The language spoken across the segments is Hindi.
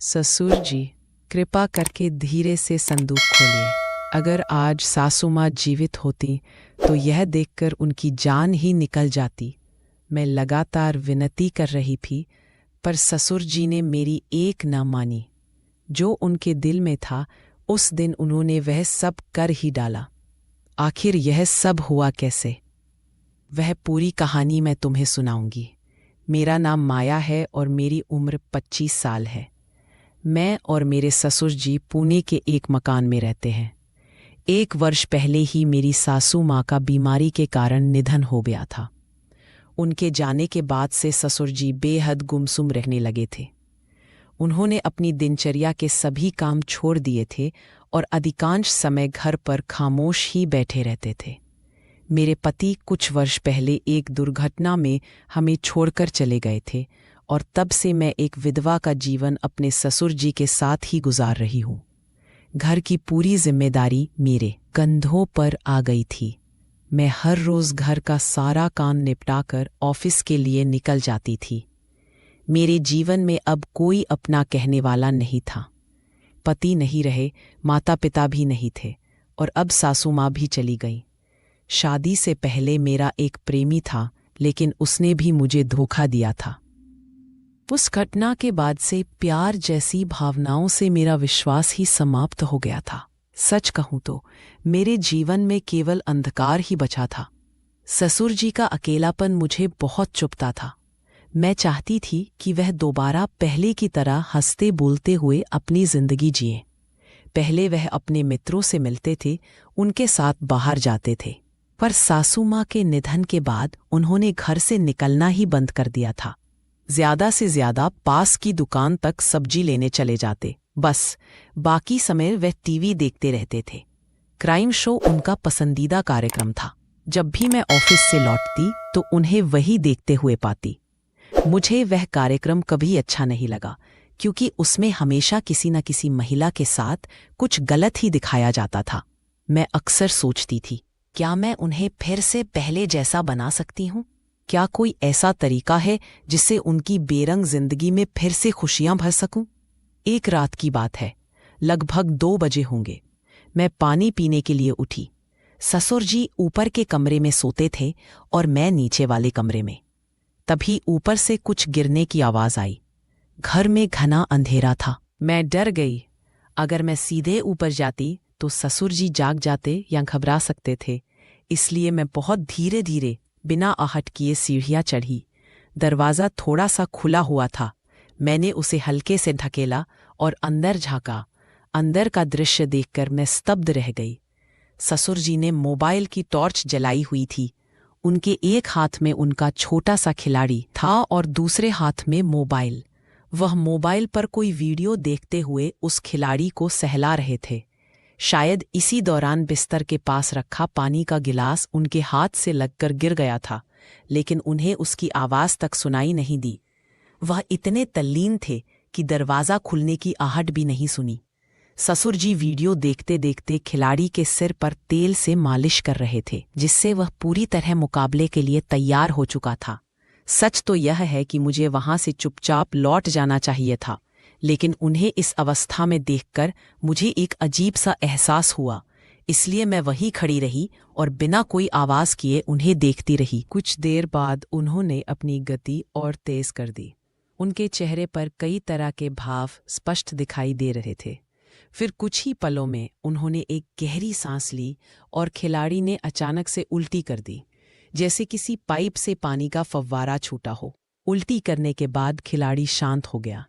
ससुर जी, कृपा करके धीरे से संदूक खोलिए। अगर आज सासू माँ जीवित होती तो यह देखकर उनकी जान ही निकल जाती। मैं लगातार विनती कर रही थी, पर ससुर जी ने मेरी एक न मानी। जो उनके दिल में था उस दिन उन्होंने वह सब कर ही डाला। आखिर यह सब हुआ कैसे? वह पूरी कहानी मैं तुम्हें सुनाऊंगी। मेरा नाम माया है और मेरी उम्र 25 साल है। मैं और मेरे ससुर जी पुणे के एक मकान में रहते हैं। 1 वर्ष पहले ही मेरी सासू माँ का बीमारी के कारण निधन हो गया था। उनके जाने के बाद से ससुर जी बेहद गुमसुम रहने लगे थे। उन्होंने अपनी दिनचर्या के सभी काम छोड़ दिए थे और अधिकांश समय घर पर खामोश ही बैठे रहते थे। मेरे पति कुछ वर्ष पहले एक दुर्घटना में हमें छोड़कर चले गए थे और तब से मैं एक विधवा का जीवन अपने ससुर जी के साथ ही गुजार रही हूँ। घर की पूरी जिम्मेदारी मेरे कंधों पर आ गई थी। मैं हर रोज घर का सारा काम निपटाकर ऑफिस के लिए निकल जाती थी। मेरे जीवन में अब कोई अपना कहने वाला नहीं था। पति नहीं रहे, माता पिता भी नहीं थे और अब सासू माँ भी चली गई। शादी से पहले मेरा एक प्रेमी था, लेकिन उसने भी मुझे धोखा दिया था। उस घटना के बाद से प्यार जैसी भावनाओं से मेरा विश्वास ही समाप्त हो गया था। सच कहूं तो मेरे जीवन में केवल अंधकार ही बचा था। ससुर जी का अकेलापन मुझे बहुत चुभता था। मैं चाहती थी कि वह दोबारा पहले की तरह हंसते बोलते हुए अपनी जिंदगी जिए। पहले वह अपने मित्रों से मिलते थे, उनके साथ बाहर जाते थे, पर सासू माँ के निधन के बाद उन्होंने घर से निकलना ही बंद कर दिया था। ज्यादा से ज्यादा पास की दुकान तक सब्जी लेने चले जाते, बस। बाकी समय वह टीवी देखते रहते थे। क्राइम शो उनका पसंदीदा कार्यक्रम था। जब भी मैं ऑफिस से लौटती तो उन्हें वही देखते हुए पाती। मुझे वह कार्यक्रम कभी अच्छा नहीं लगा, क्योंकि उसमें हमेशा किसी न किसी महिला के साथ कुछ गलत ही दिखाया जाता था। मैं अक्सर सोचती थी, क्या मैं उन्हें फिर से पहले जैसा बना सकती हूँ? क्या कोई ऐसा तरीका है जिससे उनकी बेरंग जिंदगी में फिर से खुशियां भर सकूं? एक रात की बात है, लगभग 2 बजे होंगे। मैं पानी पीने के लिए उठी। ससुर जी ऊपर के कमरे में सोते थे और मैं नीचे वाले कमरे में। तभी ऊपर से कुछ गिरने की आवाज आई। घर में घना अंधेरा था। मैं डर गई। अगर मैं सीधे ऊपर जाती तो ससुर जी जाग जाते या घबरा सकते थे, इसलिए मैं बहुत धीरे धीरे बिना आहट किए सीढ़ियां चढ़ी। दरवाज़ा थोड़ा सा खुला हुआ था। मैंने उसे हल्के से ढकेला और अंदर झांका। अंदर का दृश्य देखकर मैं स्तब्ध रह गई। ससुर जी ने मोबाइल की टॉर्च जलाई हुई थी। उनके एक हाथ में उनका छोटा सा खिलाड़ी था और दूसरे हाथ में मोबाइल। वह मोबाइल पर कोई वीडियो देखते हुए उस खिलाड़ी को सहला रहे थे। शायद इसी दौरान बिस्तर के पास रखा पानी का गिलास उनके हाथ से लगकर गिर गया था, लेकिन उन्हें उसकी आवाज तक सुनाई नहीं दी। वह इतने तल्लीन थे कि दरवाज़ा खुलने की आहट भी नहीं सुनी। ससुर जी वीडियो देखते देखते खिलाड़ी के सिर पर तेल से मालिश कर रहे थे, जिससे वह पूरी तरह मुकाबले के लिए तैयार हो चुका था। सच तो यह है कि मुझे वहां से चुपचाप लौट जाना चाहिए था, लेकिन उन्हें इस अवस्था में देखकर मुझे एक अजीब सा एहसास हुआ। इसलिए मैं वहीं खड़ी रही और बिना कोई आवाज किए उन्हें देखती रही। कुछ देर बाद उन्होंने अपनी गति और तेज कर दी। उनके चेहरे पर कई तरह के भाव स्पष्ट दिखाई दे रहे थे। फिर कुछ ही पलों में उन्होंने एक गहरी सांस ली और खिलाड़ी ने अचानक से उल्टी कर दी, जैसे किसी पाइप से पानी का फव्वारा छूटा हो। उल्टी करने के बाद खिलाड़ी शांत हो गया।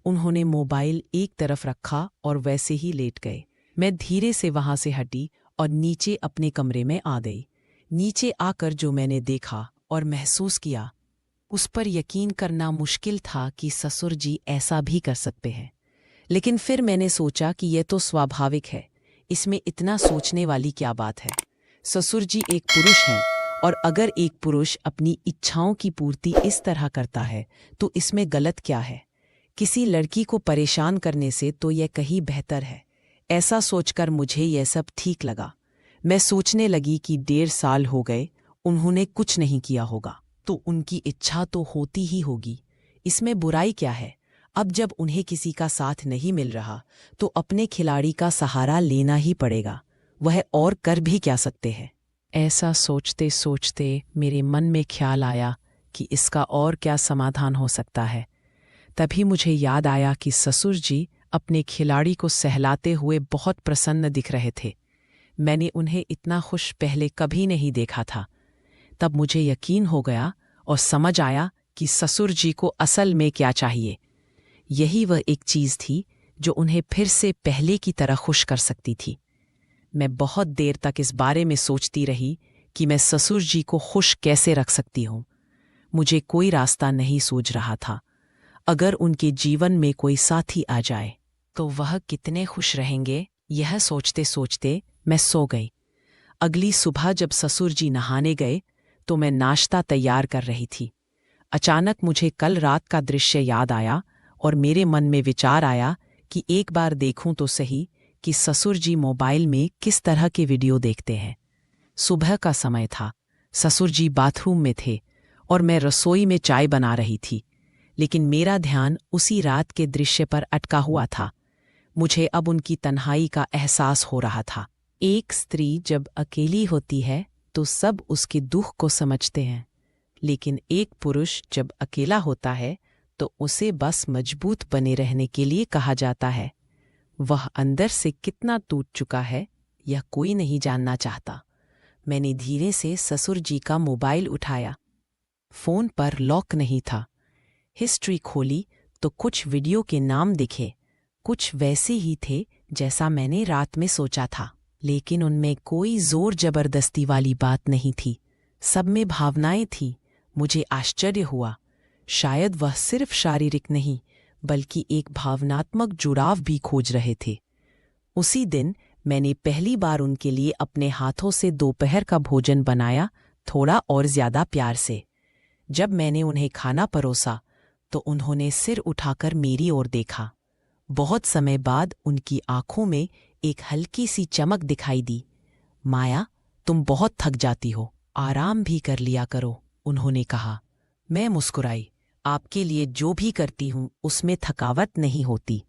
उन्होंने मोबाइल एक तरफ रखा और वैसे ही लेट गए। मैं धीरे से वहां से हटी और नीचे अपने कमरे में आ गई। नीचे आकर जो मैंने देखा और महसूस किया, उस पर यकीन करना मुश्किल था कि ससुर जी ऐसा भी कर सकते हैं। लेकिन फिर मैंने सोचा कि यह तो स्वाभाविक है, इसमें इतना सोचने वाली क्या बात है। ससुर जी एक पुरुष हैं, और अगर एक पुरुष अपनी इच्छाओं की पूर्ति इस तरह करता है तो इसमें गलत क्या है? किसी लड़की को परेशान करने से तो यह कहीं बेहतर है। ऐसा सोचकर मुझे यह सब ठीक लगा। मैं सोचने लगी कि 1.5 साल हो गए, उन्होंने कुछ नहीं किया होगा, तो उनकी इच्छा तो होती ही होगी। इसमें बुराई क्या है? अब जब उन्हें किसी का साथ नहीं मिल रहा तो अपने खिलाड़ी का सहारा लेना ही पड़ेगा। वह और कर भी क्या सकते हैं। ऐसा सोचते सोचते मेरे मन में ख्याल आया कि इसका और क्या समाधान हो सकता है। तभी मुझे याद आया कि ससुर जी अपने खिलाड़ी को सहलाते हुए बहुत प्रसन्न दिख रहे थे। मैंने उन्हें इतना खुश पहले कभी नहीं देखा था। तब मुझे यकीन हो गया और समझ आया कि ससुर जी को असल में क्या चाहिए। यही वह एक चीज़ थी जो उन्हें फिर से पहले की तरह खुश कर सकती थी। मैं बहुत देर तक इस बारे में सोचती रही कि मैं ससुर जी को खुश कैसे रख सकती हूँ। मुझे कोई रास्ता नहीं सूझ रहा था। अगर उनके जीवन में कोई साथी आ जाए तो वह कितने खुश रहेंगे, यह सोचते सोचते मैं सो गई। अगली सुबह जब ससुर जी नहाने गए तो मैं नाश्ता तैयार कर रही थी। अचानक मुझे कल रात का दृश्य याद आया और मेरे मन में विचार आया कि एक बार देखूं तो सही कि ससुर जी मोबाइल में किस तरह के वीडियो देखते हैं। सुबह का समय था। ससुर जी बाथरूम में थे और मैं रसोई में चाय बना रही थी, लेकिन मेरा ध्यान उसी रात के दृश्य पर अटका हुआ था। मुझे अब उनकी तन्हाई का एहसास हो रहा था। एक स्त्री जब अकेली होती है तो सब उसके दुख को समझते हैं, लेकिन एक पुरुष जब अकेला होता है तो उसे बस मजबूत बने रहने के लिए कहा जाता है। वह अंदर से कितना टूट चुका है यह कोई नहीं जानना चाहता। मैंने धीरे से ससुर जी का मोबाइल उठाया। फोन पर लॉक नहीं था। हिस्ट्री खोली तो कुछ वीडियो के नाम दिखे। कुछ वैसे ही थे जैसा मैंने रात में सोचा था, लेकिन उनमें कोई जोर जबरदस्ती वाली बात नहीं थी। सब में भावनाएं थी। मुझे आश्चर्य हुआ। शायद वह सिर्फ शारीरिक नहीं बल्कि एक भावनात्मक जुड़ाव भी खोज रहे थे। उसी दिन मैंने पहली बार उनके लिए अपने हाथों से दोपहर का भोजन बनाया, थोड़ा और ज्यादा प्यार से। जब मैंने उन्हें खाना परोसा तो उन्होंने सिर उठाकर मेरी ओर देखा। बहुत समय बाद उनकी आंखों में एक हल्की सी चमक दिखाई दी। माया, तुम बहुत थक जाती हो, आराम भी कर लिया करो, उन्होंने कहा। मैं मुस्कुराई। आपके लिए जो भी करती हूं उसमें थकावट नहीं होती।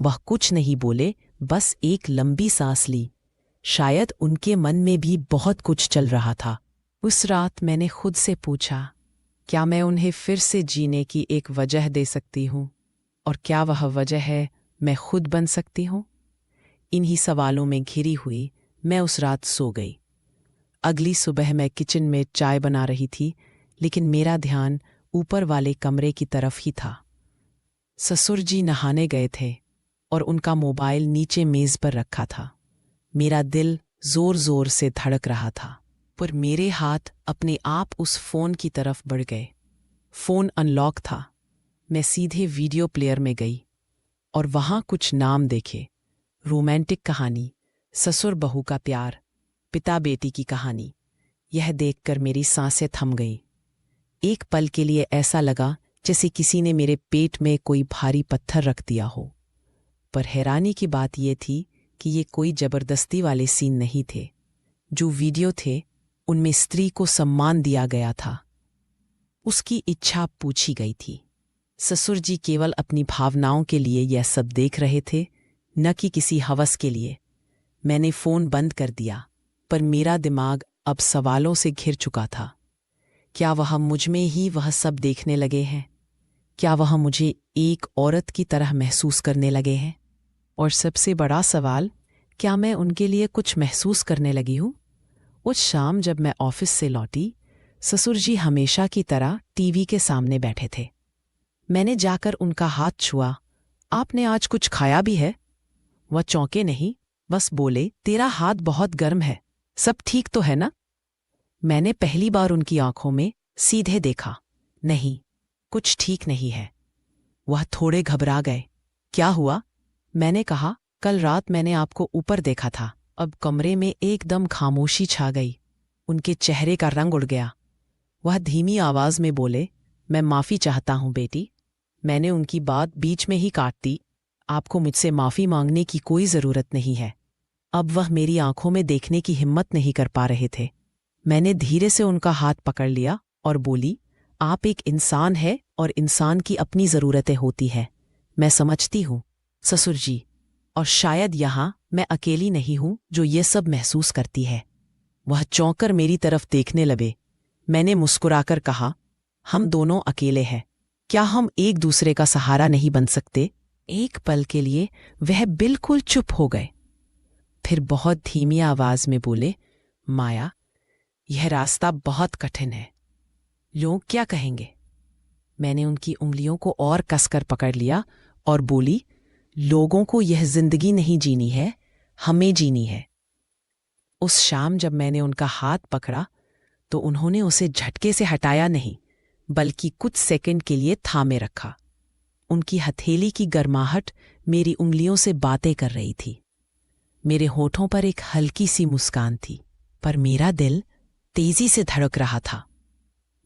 वह कुछ नहीं बोले, बस एक लंबी सांस ली। शायद उनके मन में भी बहुत कुछ चल रहा था। उस रात मैंने खुद से पूछा, क्या मैं उन्हें फिर से जीने की एक वजह दे सकती हूँ? और क्या वह वजह है मैं खुद बन सकती हूँ? इन्हीं सवालों में घिरी हुई मैं उस रात सो गई। अगली सुबह मैं किचन में चाय बना रही थी, लेकिन मेरा ध्यान ऊपर वाले कमरे की तरफ ही था। ससुर जी नहाने गए थे और उनका मोबाइल नीचे मेज पर रखा था। मेरा दिल जोर जोर से धड़क रहा था, पर मेरे हाथ अपने आप उस फोन की तरफ बढ़ गए। फोन अनलॉक था। मैं सीधे वीडियो प्लेयर में गई और वहां कुछ नाम देखे। रोमांटिक कहानी, ससुर बहू का प्यार, पिता बेटी की कहानी। यह देखकर मेरी सांसें थम गईं। एक पल के लिए ऐसा लगा जैसे किसी ने मेरे पेट में कोई भारी पत्थर रख दिया हो। पर हैरानी की बात यह थी कि ये कोई जबरदस्ती वाले सीन नहीं थे। जो वीडियो थे उनमें स्त्री को सम्मान दिया गया था। उसकी इच्छा पूछी गई थी। ससुर जी केवल अपनी भावनाओं के लिए यह सब देख रहे थे, न कि किसी हवस के लिए। मैंने फोन बंद कर दिया, पर मेरा दिमाग अब सवालों से घिर चुका था। क्या वह मुझ में ही वह सब देखने लगे हैं? क्या वह मुझे एक औरत की तरह महसूस करने लगे हैं? और सबसे बड़ा सवाल, क्या मैं उनके लिए कुछ महसूस करने लगी हूं? उस शाम जब मैं ऑफिस से लौटी, ससुर जी हमेशा की तरह टीवी के सामने बैठे थे। मैंने जाकर उनका हाथ छुआ। आपने आज कुछ खाया भी है? वह चौंके नहीं, बस बोले, तेरा हाथ बहुत गर्म है, सब ठीक तो है ना? मैंने पहली बार उनकी आंखों में सीधे देखा। नहीं, कुछ ठीक नहीं है। वह थोड़े घबरा गए। क्या हुआ? मैंने कहा, कल रात मैंने आपको ऊपर देखा था। अब कमरे में एकदम खामोशी छा गई। उनके चेहरे का रंग उड़ गया। वह धीमी आवाज में बोले, मैं माफी चाहता हूं बेटी। मैंने उनकी बात बीच में ही काट दी। आपको मुझसे माफी मांगने की कोई जरूरत नहीं है। अब वह मेरी आंखों में देखने की हिम्मत नहीं कर पा रहे थे। मैंने धीरे से उनका हाथ पकड़ लिया और बोली, आप एक इंसान है और इंसान की अपनी जरूरतें होती है। मैं समझती हूँ ससुर जी, और शायद यहाँ मैं अकेली नहीं हूँ जो ये सब महसूस करती है। वह चौंकर मेरी तरफ देखने लगे। मैंने मुस्कुराकर कहा, हम दोनों अकेले हैं, क्या हम एक दूसरे का सहारा नहीं बन सकते? एक पल के लिए वह बिल्कुल चुप हो गए, फिर बहुत धीमी आवाज में बोले, माया, यह रास्ता बहुत कठिन है, लोग क्या कहेंगे? मैंने उनकी उंगलियों को और कसकर पकड़ लिया और बोली, लोगों को यह जिंदगी नहीं जीनी है, हमें जीनी है। उस शाम जब मैंने उनका हाथ पकड़ा तो उन्होंने उसे झटके से हटाया नहीं, बल्कि कुछ सेकंड के लिए थामे रखा। उनकी हथेली की गर्माहट मेरी उंगलियों से बातें कर रही थी। मेरे होठों पर एक हल्की सी मुस्कान थी, पर मेरा दिल तेजी से धड़क रहा था।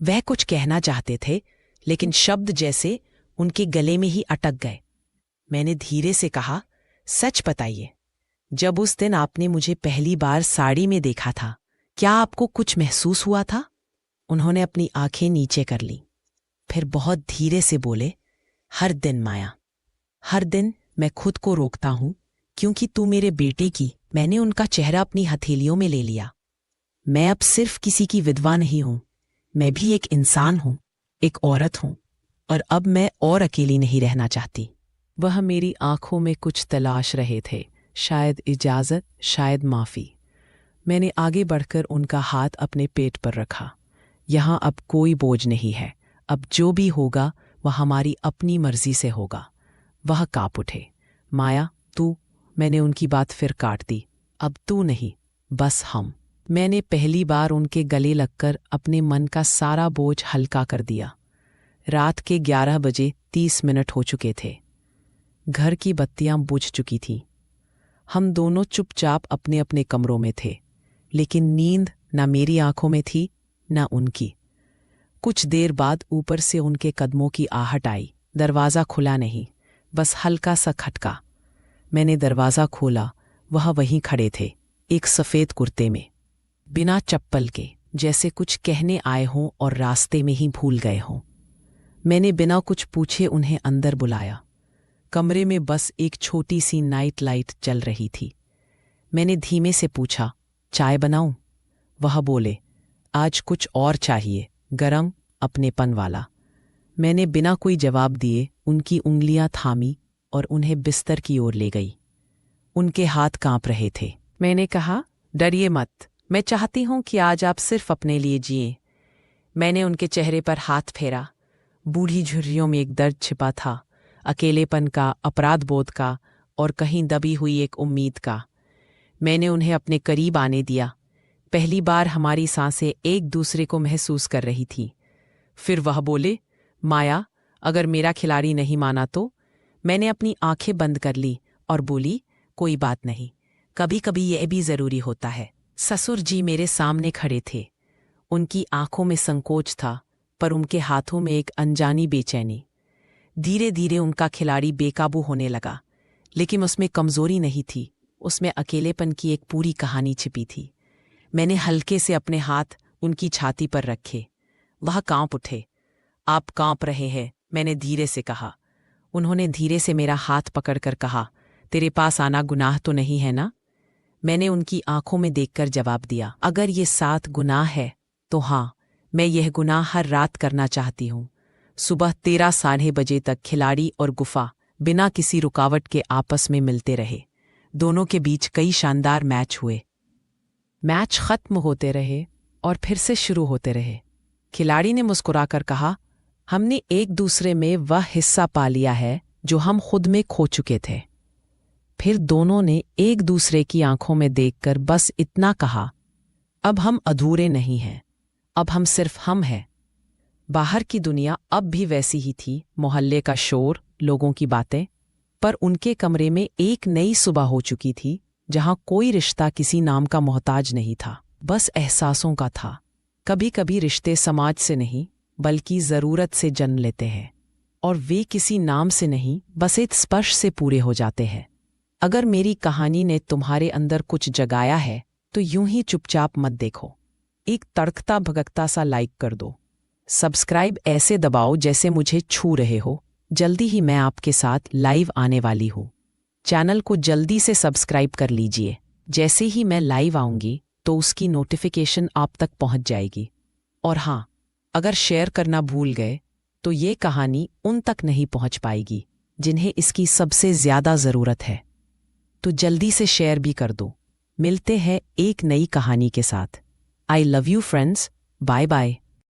वह कुछ कहना चाहते थे, लेकिन शब्द जैसे उनके गले में ही अटक गए। मैंने धीरे से कहा, सच बताइए, जब उस दिन आपने मुझे पहली बार साड़ी में देखा था, क्या आपको कुछ महसूस हुआ था? उन्होंने अपनी आंखें नीचे कर ली, फिर बहुत धीरे से बोले, हर दिन माया, हर दिन मैं खुद को रोकता हूं, क्योंकि तू मेरे बेटे की। मैंने उनका चेहरा अपनी हथेलियों में ले लिया। मैं अब सिर्फ किसी की विधवा नहीं हूं, मैं भी एक इंसान हूं, एक औरत हूं, और अब मैं और अकेली नहीं रहना चाहती। वह मेरी आंखों में कुछ तलाश रहे थे, शायद इजाजत, शायद माफी। मैंने आगे बढ़कर उनका हाथ अपने पेट पर रखा। यहां अब कोई बोझ नहीं है, अब जो भी होगा वह हमारी अपनी मर्जी से होगा। वह कांप उठे। माया, तू। मैंने उनकी बात फिर काट दी। अब तू नहीं, बस हम। मैंने पहली बार उनके गले लगकर अपने मन का सारा बोझ हल्का कर दिया। रात के 11 बजे 30 मिनट हो चुके थे। घर की बत्तियां बुझ चुकी थीं। हम दोनों चुपचाप अपने अपने कमरों में थे, लेकिन नींद न मेरी आंखों में थी न उनकी। कुछ देर बाद ऊपर से उनके कदमों की आहट आई। दरवाज़ा खुला नहीं, बस हल्का सा खटका। मैंने दरवाज़ा खोला। वह वहीं खड़े थे, एक सफ़ेद कुर्ते में, बिना चप्पल के, जैसे कुछ कहने आए हों और रास्ते में ही भूल गए हों। मैंने बिना कुछ पूछे उन्हें अंदर बुलाया। कमरे में बस एक छोटी सी नाइट लाइट जल रही थी। मैंने धीमे से पूछा, चाय बनाऊं? वह बोले, आज कुछ और चाहिए, गरम, अपनेपन वाला। मैंने बिना कोई जवाब दिए उनकी उंगलियां थामी और उन्हें बिस्तर की ओर ले गई। उनके हाथ कांप रहे थे। मैंने कहा, डरिए मत, मैं चाहती हूं कि आज आप सिर्फ अपने लिए जिए। मैंने उनके चेहरे पर हाथ फेरा। बूढ़ी झुर्रियों में एक दर्द छिपा था, अकेलेपन का, अपराध बोध का, और कहीं दबी हुई एक उम्मीद का। मैंने उन्हें अपने करीब आने दिया। पहली बार हमारी सांसें एक दूसरे को महसूस कर रही थीं। फिर वह बोले, माया, अगर मेरा खिलाड़ी नहीं माना तो? मैंने अपनी आंखें बंद कर ली और बोली, कोई बात नहीं, कभी कभी यह भी जरूरी होता है। ससुर जी मेरे सामने खड़े थे। उनकी आंखों में संकोच था, पर उनके हाथों में एक अनजानी बेचैनी। धीरे धीरे उनका खिलाड़ी बेकाबू होने लगा, लेकिन उसमें कमजोरी नहीं थी, उसमें अकेलेपन की एक पूरी कहानी छिपी थी। मैंने हल्के से अपने हाथ उनकी छाती पर रखे। वह कांप उठे। आप कांप रहे हैं, मैंने धीरे से कहा। उन्होंने धीरे से मेरा हाथ पकड़कर कहा, तेरे पास आना गुनाह तो नहीं है ना? मैंने उनकी आंखों में देखकर जवाब दिया, अगर ये साथ गुनाह है तो हाँ, मैं यह गुनाह हर रात करना चाहती हूँ। सुबह 13 साढ़े बजे तक खिलाड़ी और गुफा बिना किसी रुकावट के आपस में मिलते रहे। दोनों के बीच कई शानदार मैच हुए। मैच खत्म होते रहे और फिर से शुरू होते रहे। खिलाड़ी ने मुस्कुराकर कहा, हमने एक दूसरे में वह हिस्सा पा लिया है जो हम खुद में खो चुके थे। फिर दोनों ने एक दूसरे की आंखों में देखकर बस इतना कहा, अब हम अधूरे नहीं हैं, अब हम सिर्फ हम हैं। बाहर की दुनिया अब भी वैसी ही थी, मोहल्ले का शोर, लोगों की बातें, पर उनके कमरे में एक नई सुबह हो चुकी थी, जहां कोई रिश्ता किसी नाम का मोहताज नहीं था, बस एहसासों का था। कभी कभी रिश्ते समाज से नहीं, बल्कि जरूरत से जन्म लेते हैं, और वे किसी नाम से नहीं, बस एक स्पर्श से पूरे हो जाते हैं। अगर मेरी कहानी ने तुम्हारे अंदर कुछ जगाया है तो यूं ही चुपचाप मत देखो। एक तड़कता भगकता सा लाइक कर दो। सब्सक्राइब ऐसे दबाओ जैसे मुझे छू रहे हो, जल्दी ही मैं आपके साथ लाइव आने वाली हूँ। चैनल को जल्दी से सब्सक्राइब कर लीजिए। जैसे ही मैं लाइव आऊँगी तो उसकी नोटिफिकेशन आप तक पहुँच जाएगी। और हाँ, अगर शेयर करना भूल गए तो ये कहानी उन तक नहीं पहुँच पाएगी जिन्हें इसकी सबसे ज़्यादा ज़रूरत है। तो जल्दी से शेयर भी कर दो। मिलते हैं एक नई कहानी के साथ। I love you friends. Bye bye.